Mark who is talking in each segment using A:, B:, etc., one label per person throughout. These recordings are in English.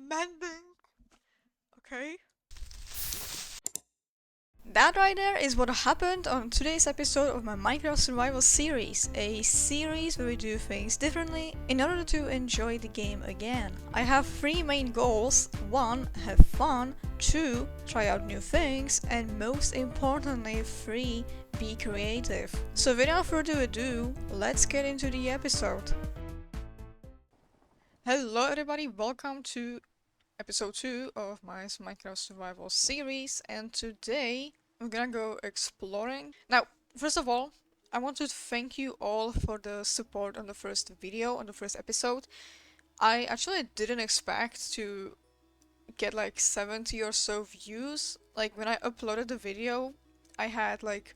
A: mending. Okay.
B: That right there is what happened on today's episode of my Minecraft Survival series, a series where we do things differently in order to enjoy the game again. I have three main goals: 1. Have fun, 2. Try out new things, and most importantly 3. Be creative. So without further ado, let's get into the episode. Hello everybody, welcome to episode 2 of my Minecraft Survival series, and today we're gonna go exploring. Now, first of all, I want to thank you all for the support on the first video, on the first episode. I actually didn't expect to get like 70 or so views. Like, when I uploaded the video, I had like...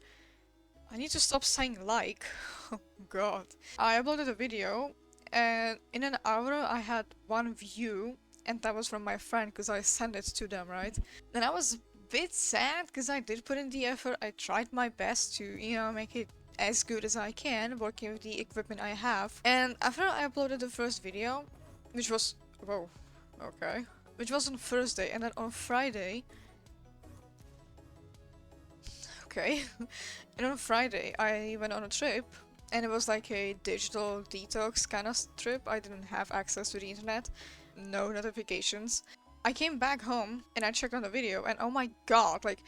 B: I need to stop saying like. Oh god. I uploaded a video, and in an hour I had 1 view, and that was from my friend because I sent it to them, right? And I was a bit sad because I did put in the effort. I tried my best to, make it as good as I can, working with the equipment I have. And after I uploaded the first video, which was... whoa, okay. Which was on Thursday, and then on Friday... Okay. And on Friday, I went on a trip, and it was like a digital detox kind of trip. I didn't have access to the internet, no notifications. I came back home and I checked on the video, and oh my god, like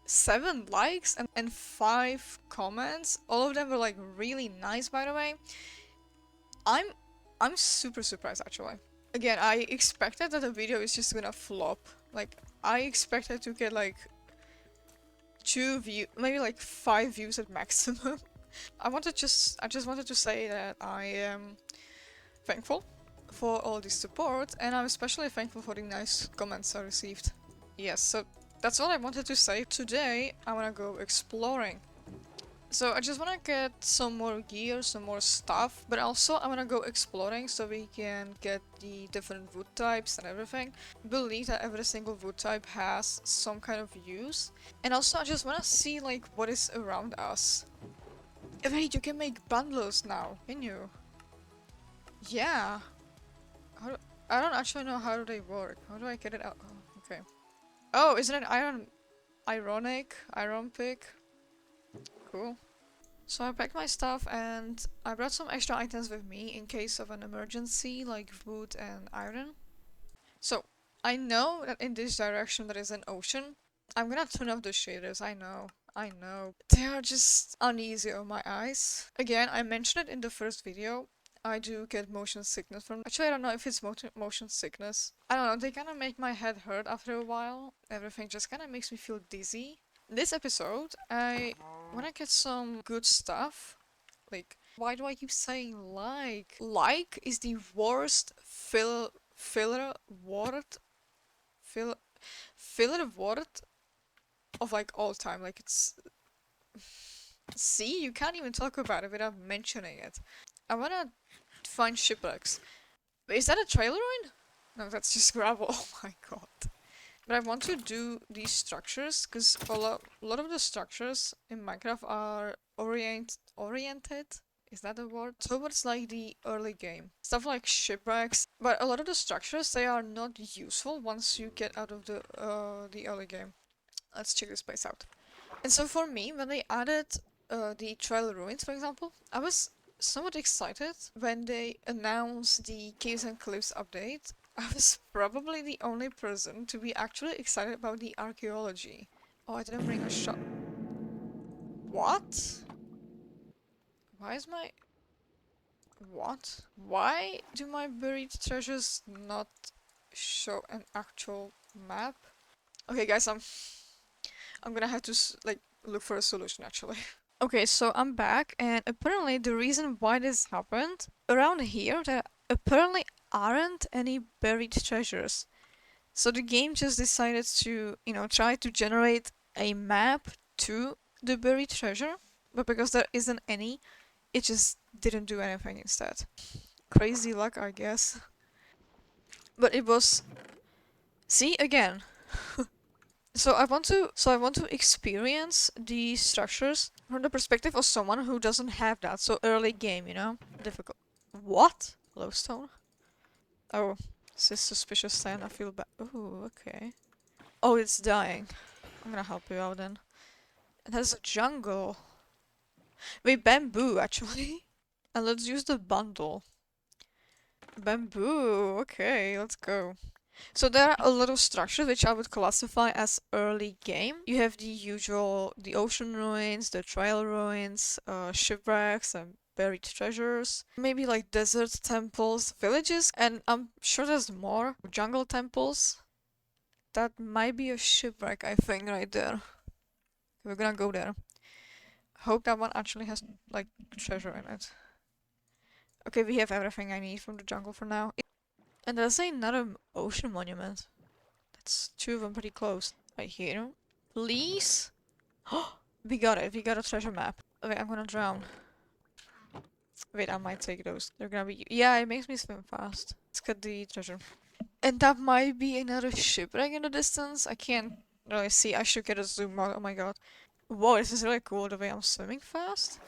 B: 7 likes and 5 comments. All of them were like really nice, by the way. I'm super surprised actually. Again, I expected that the video is just gonna flop. Like, I expected to get like 2 views, maybe like 5 views at maximum. I just wanted to say that I am thankful for all the support, and I'm especially thankful for the nice comments I received. Yes, so that's all I wanted to say. Today I wanna go exploring. So I just wanna get some more gear, some more stuff, but also I wanna go exploring so we can get the different wood types and everything. I believe that every single wood type has some kind of use. And also I just wanna see like what is around us. Wait, you can make bundles now, can you? Yeah. I don't actually know how do they work. How do I get it out? Oh, okay. Oh, isn't it iron pick? Cool. So I packed my stuff and I brought some extra items with me in case of an emergency, like wood and iron. So I know that in this direction there is an ocean. I'm gonna turn off the shaders, I know. I know. They are just uneasy on my eyes. Again, I mentioned it in the first video. I do get motion sickness from... Actually, I don't know if it's motion sickness. I don't know, they kind of make my head hurt after a while. Everything just kind of makes me feel dizzy. This episode, I want to get some good stuff. Like, why do I keep saying like? Like is the worst filler word... filler word of like all time. Like, it's... See, you can't even talk about it without mentioning it. I wanna find shipwrecks. Wait, is that a trailer ruin? No, that's just gravel. Oh my god. But I want to do these structures because a lot of the structures in Minecraft are oriented. Is that the word? Towards like the early game. Stuff like shipwrecks. But a lot of the structures, they are not useful once you get out of the early game. Let's check this place out. And so for me, when they added the Trail Ruins, for example, I was somewhat excited when they announced the Caves and Cliffs update. I was probably the only person to be actually excited about the archaeology. Oh, I didn't bring a shot. What? Why is my... What? Why do my buried treasures not show an actual map? Okay, guys, I'm gonna have to like look for a solution actually. Okay, so I'm back, and apparently the reason why this happened, around here there apparently aren't any buried treasures. So the game just decided to, try to generate a map to the buried treasure, but because there isn't any, it just didn't do anything instead. Crazy luck, I guess. But it was... See, again. So I want to experience the structures from the perspective of someone who doesn't have that. So early game, Difficult. What? Glowstone? Oh. This is suspicious sign. I feel bad. Oh, okay. Oh, it's dying. I'm gonna help you out then. And there's a jungle. Wait, bamboo, actually. And let's use the bundle. Bamboo. Okay, let's go. So there are a lot of structures which I would classify as early game. You have the usual, the ocean ruins, the trail ruins, shipwrecks and buried treasures. Maybe like desert temples, villages, and I'm sure there's more. Jungle temples. That might be a shipwreck, I think, right there. We're gonna go there. Hope that one actually has, like, treasure in it. Okay, we have everything I need from the jungle for now. And there's another ocean monument. That's two of them pretty close. Right here. Please? We got it. We got a treasure map. Wait, I'm gonna drown. Wait, I might take those. They're gonna be... Yeah, it makes me swim fast. Let's get the treasure. And that might be another shipwreck in the distance. I can't really see. I should get a zoom out. Oh my god. Whoa, this is really cool the way I'm swimming fast.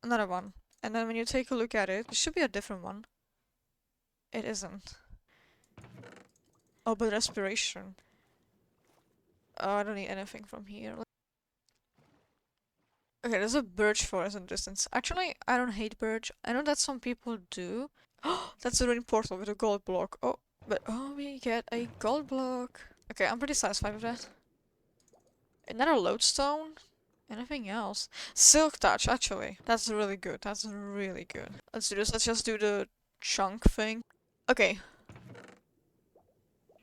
B: Another one. And then when you take a look at it, it should be a different one. It isn't. Oh, but respiration. Oh, I don't need anything from here. Okay, there's a birch forest in the distance. Actually, I don't hate birch. I know that some people do. Oh, that's a ruined portal with a gold block. Oh, but oh, we get a gold block. Okay, I'm pretty satisfied with that. Another lodestone. Anything else? Silk touch, actually. That's really good. That's really good. Let's do this. Let's just do the chunk thing. Okay.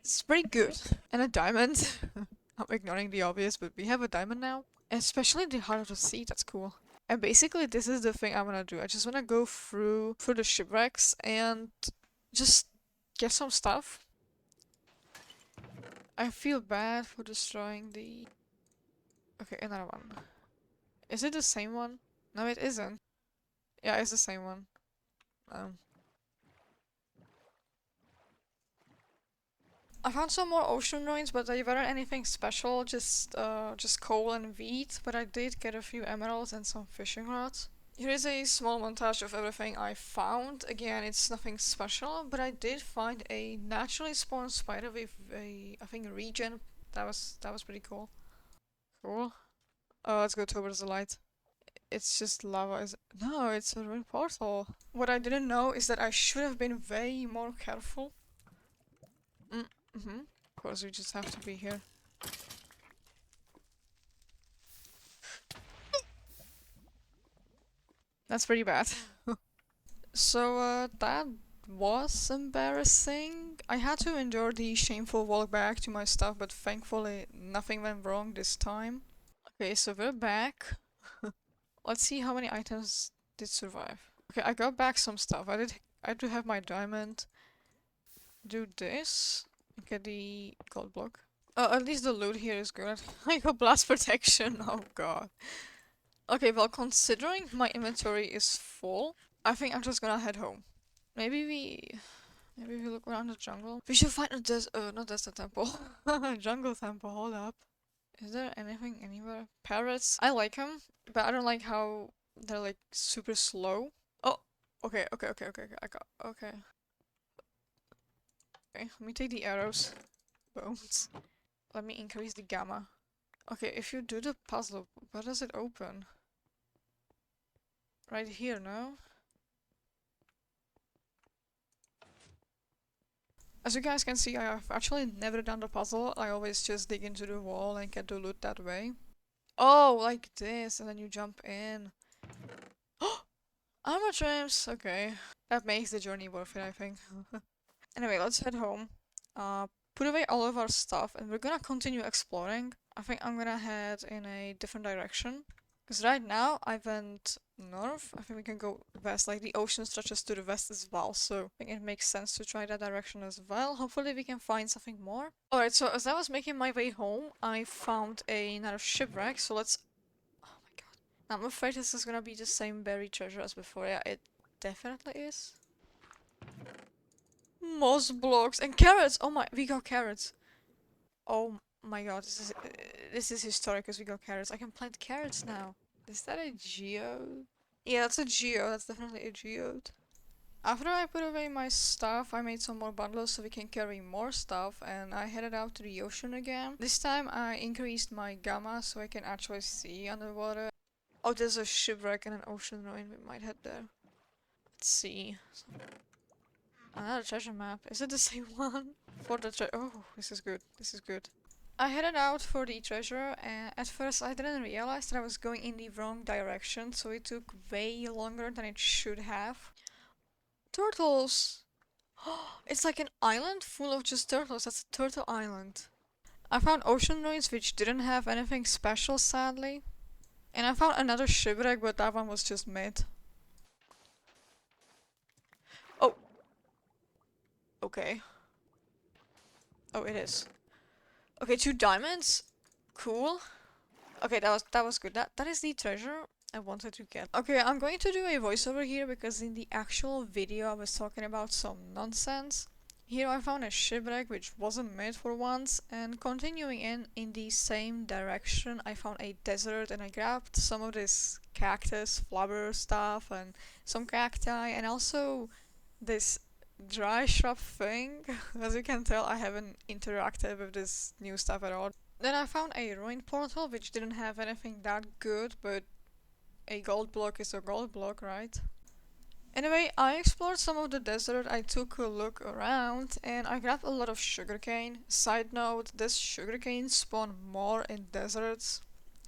B: It's pretty good. And a diamond. I'm ignoring the obvious, but we have a diamond now. Especially the heart of the sea, that's cool. And basically this is the thing I wanna do. I just wanna go through the shipwrecks and just get some stuff. I feel bad for destroying the... Okay, another one. Is it the same one? No, it isn't. Yeah, it's the same one. I found some more ocean ruins, but they weren't anything special, just coal and wheat, but I did get a few emeralds and some fishing rods. Here is a small montage of everything I found. Again, it's nothing special, but I did find a naturally spawned spider with a, I think, a regen. That was pretty cool. Cool. Oh, let's go towards the light. It's just lava. No, it's a ruined portal. What I didn't know is that I should have been way more careful. Mm-hmm. Of course, we just have to be here. That's pretty bad. So, that was embarrassing. I had to endure the shameful walk back to my stuff, but thankfully nothing went wrong this time. Okay, so we're back. Let's see how many items did survive. Okay, I got back some stuff. I do have my diamond. Do this. Get the gold block. At least the loot here is good. I got blast protection. Oh god. Okay, well, considering my inventory is full, I think I'm just gonna head home. Maybe we look around the jungle. We should find a not desert temple. Jungle temple, hold up. Is there anything anywhere? Parrots? I like them, but I don't like how they're like super slow. Oh, okay. Okay. Okay, let me take the arrows. Bones. Let me increase the gamma. Okay, if you do the puzzle, where does it open? Right here, no? As you guys can see, I have actually never done the puzzle. I always just dig into the wall and get the loot that way. Oh, like this, and then you jump in. Armor trims! Okay. That makes the journey worth it, I think. Anyway, let's head home. Put away all of our stuff, and we're gonna continue exploring. I think I'm gonna head in a different direction. Because right now, I went north. I think we can go west. Like, the ocean stretches to the west as well, so I think it makes sense to try that direction as well. Hopefully we can find something more. Alright, so as I was making my way home, I found another shipwreck, so let's... Oh my god. I'm afraid this is gonna be the same buried treasure as before. Yeah, it definitely is. Moss blocks and carrots! Oh my, we got carrots. Oh my god, this is historic because we got carrots. I can plant carrots now. Is that a geode? Yeah, that's a geode. That's definitely a geode. After I put away my stuff, I made some more bundles so we can carry more stuff, and I headed out to the ocean again. This time I increased my gamma so I can actually see underwater. Oh, there's a shipwreck and an ocean ruin. We might head there. Let's see. Another treasure map. Is it the same one? For the oh, this is good. This is good. I headed out for the treasure, and at first I didn't realize that I was going in the wrong direction, so it took way longer than it should have. Turtles! It's like an island full of just turtles. That's a turtle island. I found ocean ruins which didn't have anything special, sadly. And I found another shipwreck, but that one was just mid. Oh, okay. Oh, it is. Okay, 2 diamonds. Cool. Okay, that was good. That is the treasure I wanted to get. Okay, I'm going to do a voiceover here because in the actual video I was talking about some nonsense. Here I found a shipwreck which wasn't made for once, and continuing in the same direction I found a desert and I grabbed some of this cactus flower stuff and some cacti and also this dry shrub thing. As you can tell, I haven't interacted with this new stuff at all. Then I found a ruin portal which didn't have anything that good, but a gold block is a gold block, right? Anyway, I explored some of the desert, I took a look around, and I grabbed a lot of sugarcane. Side note, this sugarcane spawn more in deserts.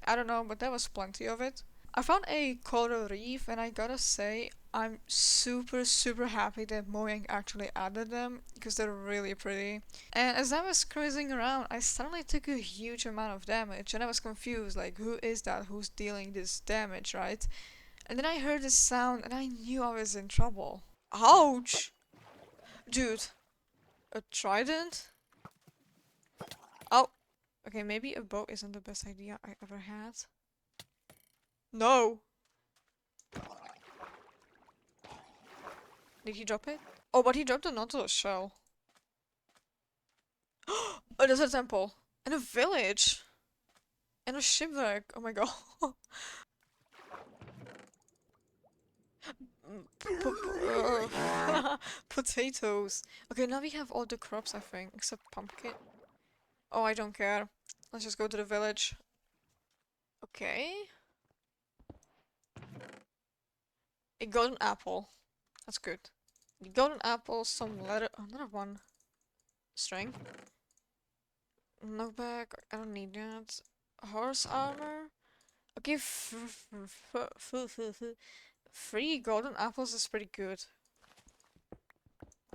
B: I don't know, but there was plenty of it. I found a coral reef, and I gotta say, I'm super happy that Mojang actually added them, because they're really pretty. And as I was cruising around, I suddenly took a huge amount of damage, and I was confused, like, who is that who's dealing this damage, right? And then I heard this sound and I knew I was in trouble. Ouch! Dude, a trident? Oh! Okay, maybe a bow isn't the best idea I ever had. No! Did he drop it? Oh, but he dropped a Nautilus shell. Oh, there's a temple. And a village! And a shipwreck. Oh my god. Potatoes. Okay, now we have all the crops, I think, except pumpkin. Oh, I don't care. Let's just go to the village. Okay. A golden apple. That's good. The golden apple, some leather. Oh, another one. String. No bag. I don't need that. Horse armor. Okay, 3 golden apples is pretty good.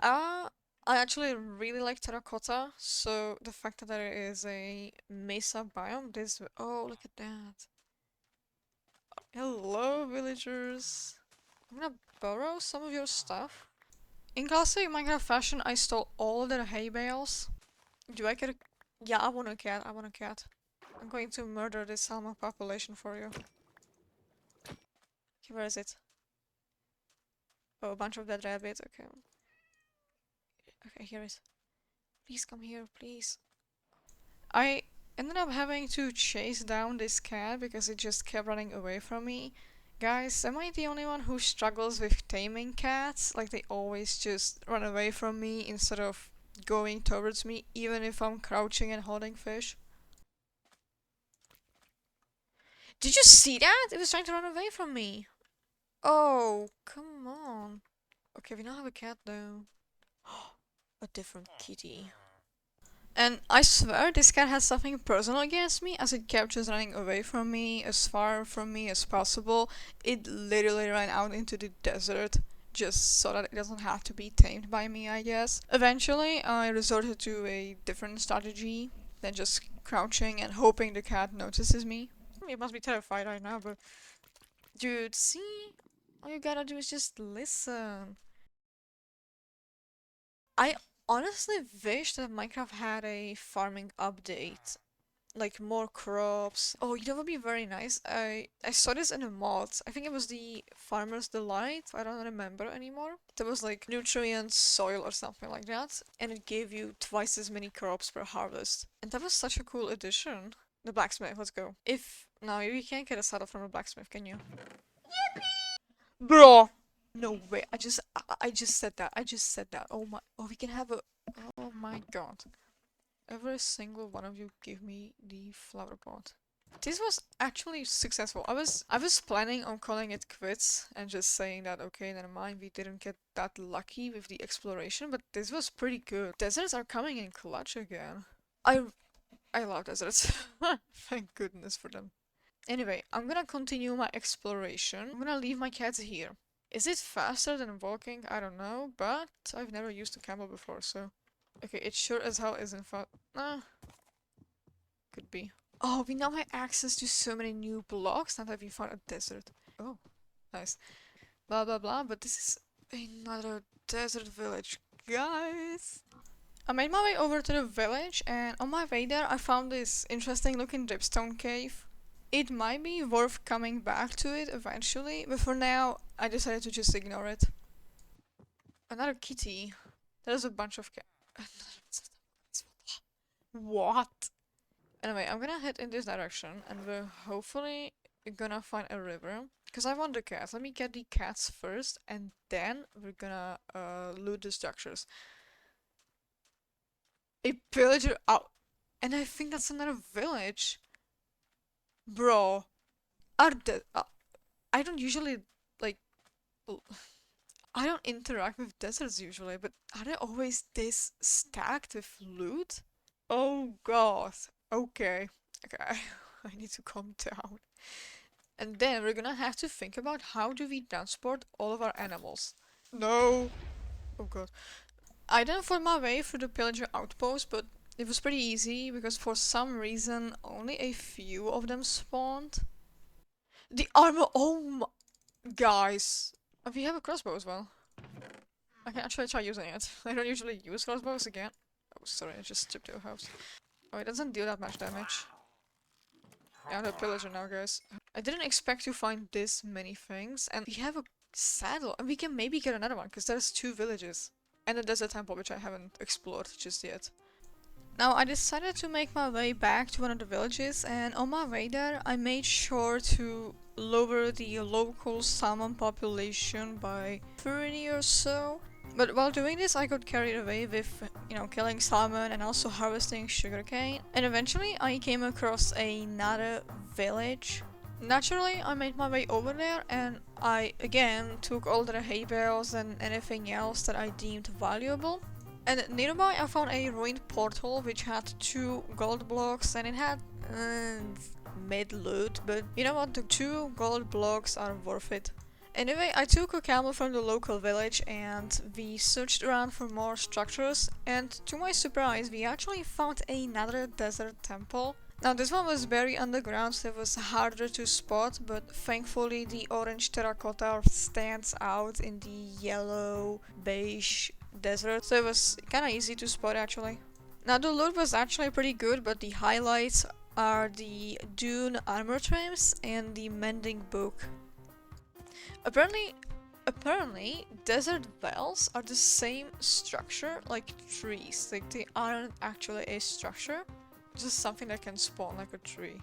B: I actually really like terracotta, so the fact that there is a mesa biome, this. Oh, look at that. Hello, villagers. I'm gonna borrow some of your stuff. In classic Minecraft fashion, I stole all their hay bales. Do I get a... Yeah, I want a cat. I want a cat. I'm going to murder this salmon population for you. Okay, where is it? Oh, a bunch of dead rabbits. Okay. Okay, here it is. Please come here, please. I ended up having to chase down this cat because it just kept running away from me. Guys, am I the only one who struggles with taming cats? Like, they always just run away from me instead of going towards me, even if I'm crouching and holding fish. Did you see that? It was trying to run away from me. Oh, come on. Okay, we now have a cat though. A different kitty. And I swear this cat has something personal against me as it kept just running away from me, as far from me as possible. It literally ran out into the desert just so that it doesn't have to be tamed by me, I guess. Eventually, I resorted to a different strategy than just crouching and hoping the cat notices me. It must be terrified right now, but... Dude, see? All you gotta do is just listen. I honestly wish that Minecraft had a farming update. Like more crops. Oh, you know what would be very nice? I saw this in a mod. I think it was the Farmer's Delight. I don't remember anymore. There was like nutrient soil or something like that. And it gave you twice as many crops per harvest. And that was such a cool addition. The blacksmith, let's go. If... No, you can't get a saddle from a blacksmith, can you? Bro! No way. I just said that. I just said that. Oh my. Oh, we can have a. Oh my god. Every single one of you give me the flower pot. This was actually successful. I was planning on calling it quits and just saying that okay, never mind, we didn't get that lucky with the exploration, but this was pretty good. Deserts are coming in clutch again. I I love deserts. Thank goodness for them. Anyway, I'm gonna continue my exploration. I'm gonna leave my cats here. Is it faster than walking? I don't know, but I've never used a camel before, so... Okay, it sure as hell isn't fast. Nah, could be. Oh, we now have access to so many new blocks now that we found a desert. Oh, nice. Blah blah blah, but this is another desert village, guys. I made my way over to the village, and on my way there I found this interesting looking dripstone cave. It might be worth coming back to it eventually, but for now I decided to just ignore it. Another kitty. There's a bunch of What? Anyway, I'm gonna head in this direction and we're hopefully gonna find a river. Because I want the cats. Let me get the cats first and then we're gonna loot the structures. A pillager out. And I think that's another village. Bro. Are the I don't usually like I don't interact with deserts usually, but are they always this stacked with loot? Oh god. Okay. Okay. I need to calm down. And then we're gonna have to think about how do we transport all of our animals. No. Oh god. I didn't find my way through the pillager outpost, but it was pretty easy because for some reason only a few of them spawned. The armor. Oh my. Guys. We have a crossbow as well. I can actually try using it. I don't usually use crossbows again. Oh, sorry, I just stripped your house. Oh, it doesn't deal that much damage. Yeah, I'm a pillager now, guys. I didn't expect to find this many things, and we have a saddle, and we can maybe get another one, because there's 2 villages. And a desert temple, which I haven't explored just yet. Now, I decided to make my way back to one of the villages, and on my way there, I made sure to lower the local salmon population by 30 or so. But while doing this, I got carried away with, killing salmon and also harvesting sugarcane. And eventually, I came across another village. Naturally, I made my way over there and I again took all the hay bales and anything else that I deemed valuable. And nearby I found a ruined portal which had 2 gold blocks and it had mid loot, but you know what, the 2 gold blocks are worth it. Anyway, I took a camel from the local village and we searched around for more structures, and to my surprise we actually found another desert temple. Now this one was buried underground, so it was harder to spot, but thankfully the orange terracotta stands out in the yellow beige desert, so it was kinda easy to spot actually. Now the loot was actually pretty good, but the highlights are the dune armor trims and the mending book. Apparently, desert wells are the same structure like trees. Like they aren't actually a structure, just something that can spawn like a tree.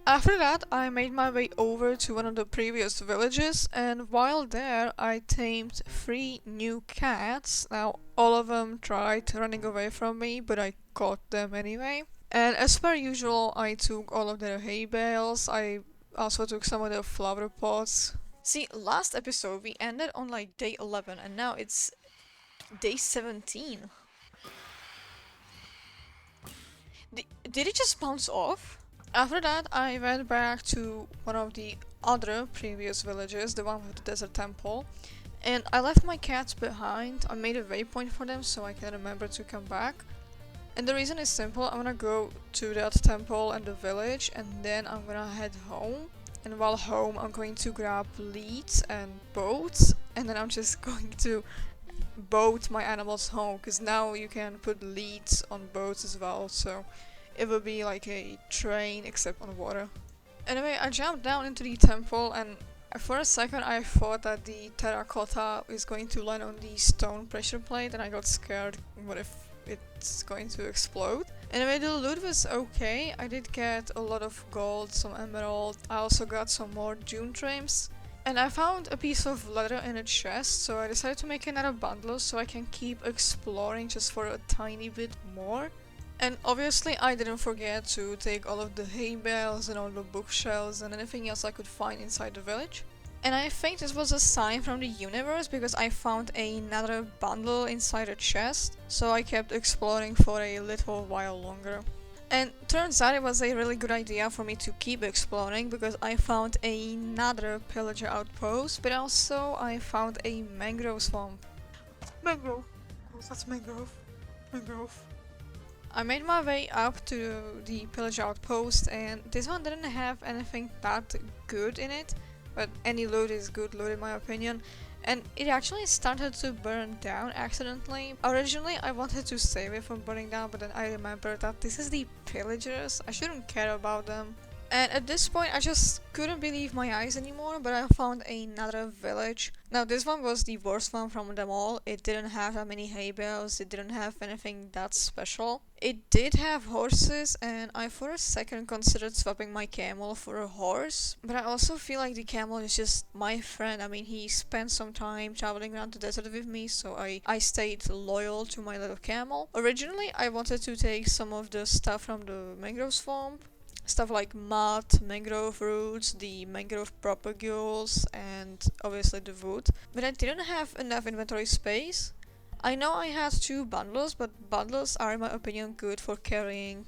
B: After that, I made my way over to one of the previous villages, and while there, I tamed 3 new cats. Now, all of them tried running away from me, but I caught them anyway. And as per usual, I took all of their hay bales. I also took some of their flower pots. See, last episode we ended on like day 11 and now it's day 17. Did it just bounce off? After that I went back to one of the other previous villages, the one with the desert temple, and I left my cats behind. I made a waypoint for them so I can remember to come back. And the reason is simple, I'm gonna go to that temple and the village and then I'm gonna head home. And while home, I'm going to grab leads and boats, and then I'm just going to boat my animals home, because now you can put leads on boats as well, so it will be like a train except on water. Anyway, I jumped down into the temple, and for a second I thought that the terracotta is going to land on the stone pressure plate, and I got scared. What if it's going to explode? Anyway, the loot was okay. I did get a lot of gold, some emerald. I also got some more dune trims. And I found a piece of leather in a chest, so I decided to make another bundle so I can keep exploring just for a tiny bit more. And obviously I didn't forget to take all of the hay bales and all the bookshelves and anything else I could find inside the village. And I think this was a sign from the universe because I found another bundle inside a chest, so I kept exploring for a little while longer. And turns out it was a really good idea for me to keep exploring because I found another pillager outpost, but also I found a mangrove swamp.
A: Mangrove. Oh, that's mangrove. Mangrove.
B: I made my way up to the pillager outpost, and this one didn't have anything that good in it, but any loot is good loot in my opinion. And it actually started to burn down accidentally. Originally I wanted to save it from burning down, but then I remembered that this is the pillagers, I shouldn't care about them. And at this point I just couldn't believe my eyes anymore, but I found another village. Now this one was the worst one from them all. It didn't have that many hay bales, it didn't have anything that special. It did have horses, and I for a second considered swapping my camel for a horse, but I also feel like the camel is just my friend. I mean, he spent some time traveling around the desert with me, so I stayed loyal to my little camel. Originally I wanted to take some of the stuff from the mangrove swamp, stuff like mud, mangrove roots, the mangrove propagules, and obviously the wood. But I didn't have enough inventory space. I know I had two bundles, but bundles are in my opinion good for carrying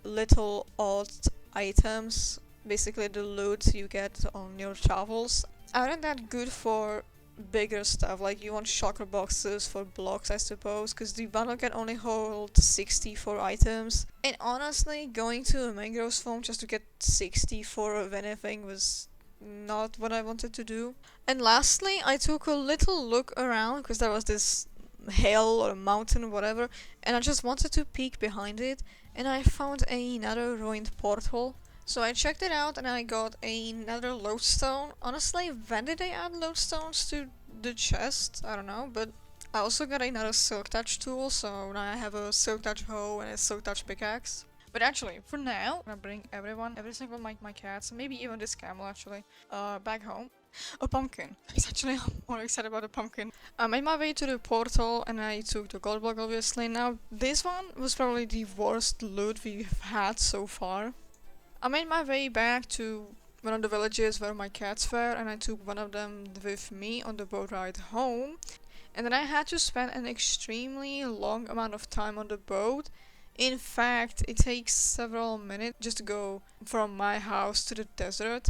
B: little odd items, basically the loot you get on your travels. Aren't that good for bigger stuff, like you want shulker boxes for blocks I suppose, because the bundle can only hold 64 items, and honestly going to a mangrove swamp just to get 64 of anything was not what I wanted to do. And lastly I took a little look around because there was this hill or mountain whatever, and I just wanted to peek behind it, and I found another ruined portal. So I checked it out and I got another lodestone. Honestly, when did they add lodestones to the chest? I don't know, but I also got another silk touch tool, so now I have a silk touch hoe and a silk touch pickaxe. But actually, for now, I'm gonna bring every single my cats, maybe even this camel actually, back home. A pumpkin. It's actually I'm more excited about a pumpkin. I made my way to the portal and I took the gold block obviously. Now this one was probably the worst loot we've had so far. I made my way back to one of the villages where my cats were, and I took one of them with me on the boat ride home. And then I had to spend an extremely long amount of time on the boat. In fact, it takes several minutes just to go from my house to the desert.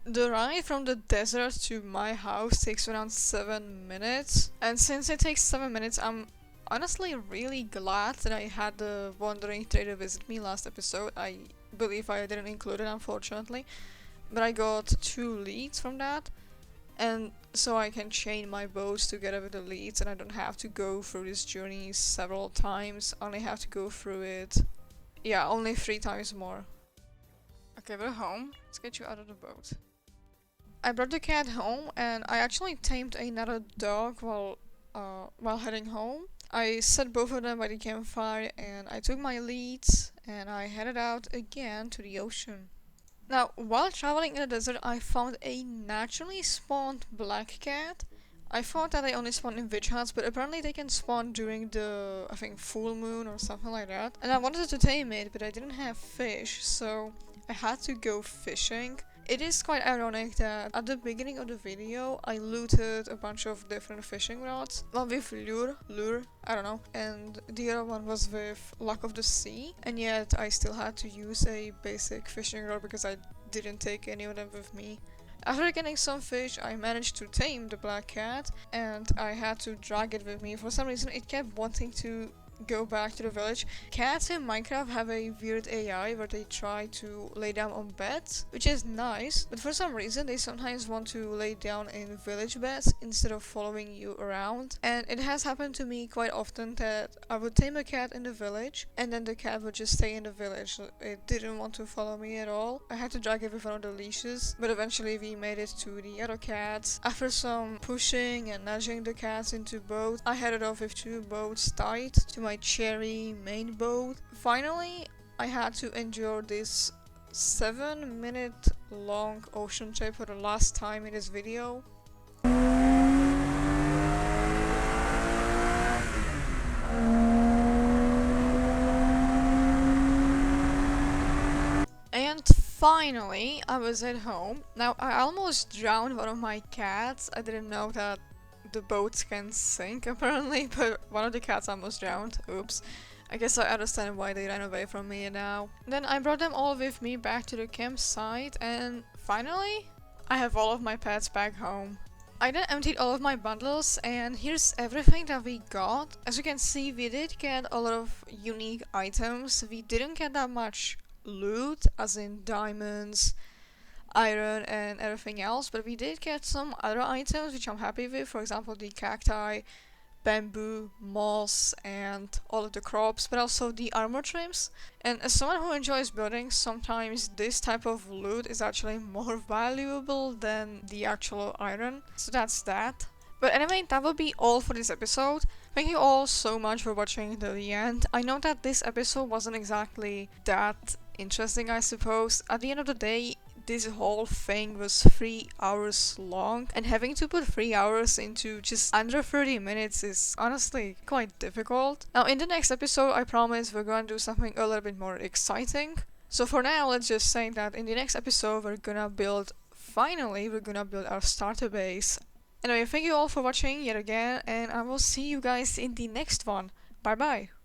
B: The ride from the desert to my house takes around 7 minutes, and since it takes 7 minutes, I'm honestly really glad that I had the wandering trader visit me last episode. I believe I didn't include it unfortunately, but I got 2 leads from that, and so I can chain my boats together with the leads and I don't have to go through this journey several times. I only have to go through it, yeah, only 3 times more. Okay, we're home. Let's get you out of the boat. I brought the cat home and I actually tamed another dog while heading home. I set both of them by the campfire and I took my leads and I headed out again to the ocean. Now, while traveling in the desert, I found a naturally spawned black cat. I thought that they only spawn in witch hunts, but apparently they can spawn during the, I think, full moon or something like that. And I wanted to tame it, but I didn't have fish, so I had to go fishing. It is quite ironic that at the beginning of the video I looted a bunch of different fishing rods. One with lure, I don't know, and the other one was with luck of the sea, and yet I still had to use a basic fishing rod because I didn't take any of them with me. After getting some fish, I managed to tame the black cat, and I had to drag it with me. For some reason it kept wanting to go back to the village. Cats in Minecraft have a weird AI where they try to lay down on beds, which is nice, but for some reason they sometimes want to lay down in village beds instead of following you around. And it has happened to me quite often that I would tame a cat in the village and then the cat would just stay in the village. It didn't want to follow me at all. I had to drag it with one of the leashes, but eventually we made it to the other cats. After some pushing and nudging the cats into boat, I headed off with 2 boats tied to my cherry main boat. Finally, I had to endure this 7-minute long ocean trip for the last time in this video. And finally, I was at home. Now, I almost drowned one of my cats. I didn't know that the boats can sink apparently, but one of the cats almost drowned. Oops. I guess I understand why they ran away from me now. Then I brought them all with me back to the campsite, and finally, I have all of my pets back home. I then emptied all of my bundles, and here's everything that we got. As you can see, we did get a lot of unique items. We didn't get that much loot, as in diamonds, iron, and everything else, but we did get some other items which I'm happy with. For example, the cacti, bamboo, moss, and all of the crops, but also the armor trims. And as someone who enjoys building, sometimes this type of loot is actually more valuable than the actual iron. So that's that. But anyway, that will be all for this episode. Thank you all so much for watching to the end. I know that this episode wasn't exactly that interesting, I suppose. At the end of the day, this whole thing was 3 hours long, and having to put 3 hours into just under 30 minutes is honestly quite difficult. Now in the next episode, I promise we're gonna do something a little bit more exciting. So for now, let's just say that in the next episode finally we're gonna build our starter base. Anyway, thank you all for watching yet again, and I will see you guys in the next one. Bye bye!